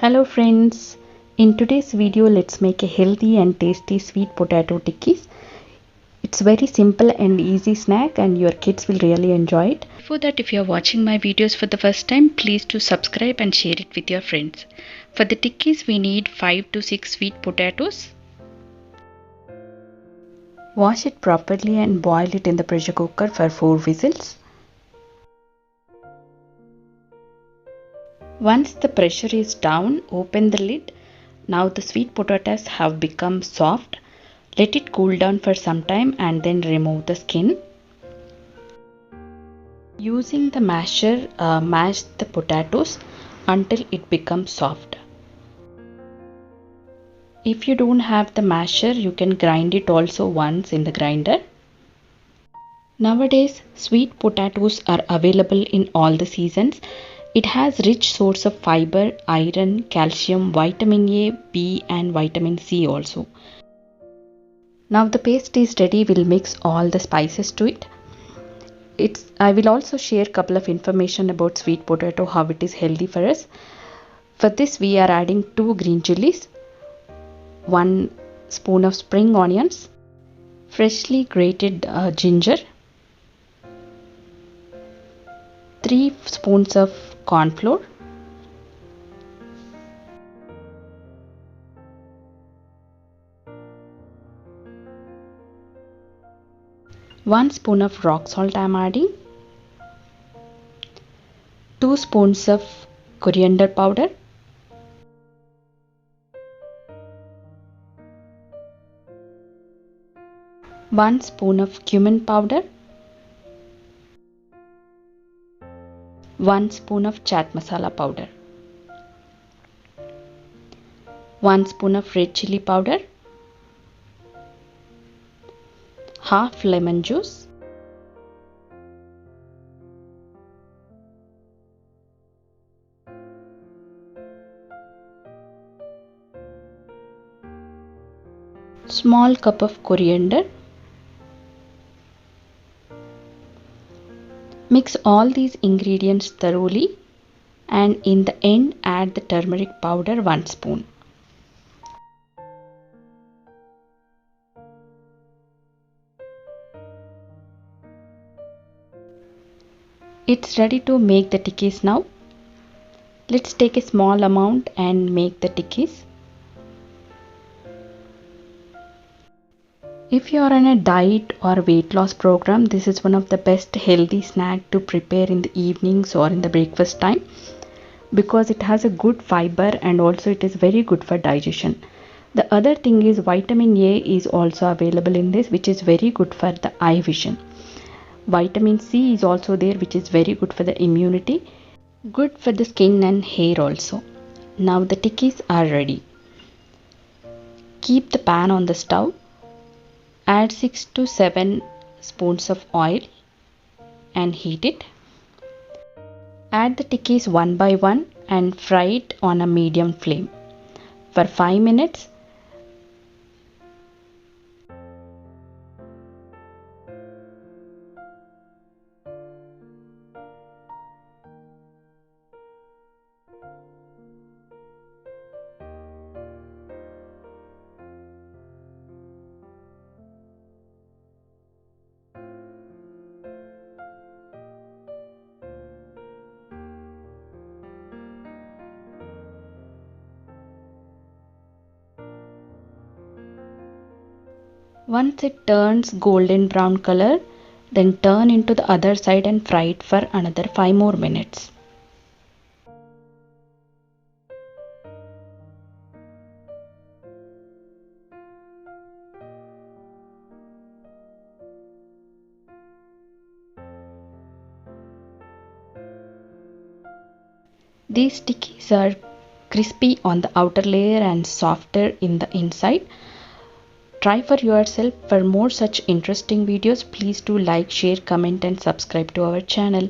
Hello friends, in today's video let's make a healthy and tasty sweet potato tikkis. It's very simple and easy snack and your kids will really enjoy it. Before that, if you are watching my videos for the first time, please do subscribe and share it with your friends. For the tikkis we need 5 to 6 sweet potatoes. Wash it properly and boil it in the pressure cooker for 4 whistles. Once the pressure is down, open the lid. Now the sweet potatoes have become soft. Let it cool down for some time and then remove the skin. Using the masher, mash the potatoes until it becomes soft. If you don't have the masher, you can grind it also once in the grinder. Nowadays, sweet potatoes are available in all the seasons. It has rich source of fiber, iron, calcium, vitamin A, B and vitamin C also. Now the paste is ready. We'll mix all the spices to it. I will also share a couple of information about sweet potato, how it is healthy for us. For this we are adding 2 green chilies, 1 spoon of spring onions, freshly grated ginger, 3 spoons of corn flour, 1 spoon of rock salt I am adding, 2 spoons of coriander powder, 1 spoon of cumin powder, 1 spoon of chaat masala powder, 1 spoon of red chili powder, half lemon juice, small cup of coriander. Mix all these ingredients thoroughly and in the end add the turmeric powder 1 spoon. It's ready to make the tikkis now. Let's take a small amount and make the tikkis. If you are on a diet or weight loss program, this is one of the best healthy snack to prepare in the evenings or in the breakfast time, because it has a good fiber and also it is very good for digestion. The other thing is vitamin A is also available in this, which is very good for the eye vision. Vitamin C is also there, which is very good for the immunity, good for the skin and hair also. Now the tikkis are ready. Keep the pan on the stove. Add 6 to 7 spoons of oil and heat it. Add the tikkis one by one and fry it on a medium flame for 5 minutes. Once it turns golden brown color, then turn into the other side and fry it for another 5 more minutes. These tikkis are crispy on the outer layer and softer in the inside. Try for yourself. For more such interesting videos, please do like, share, comment and subscribe to our channel.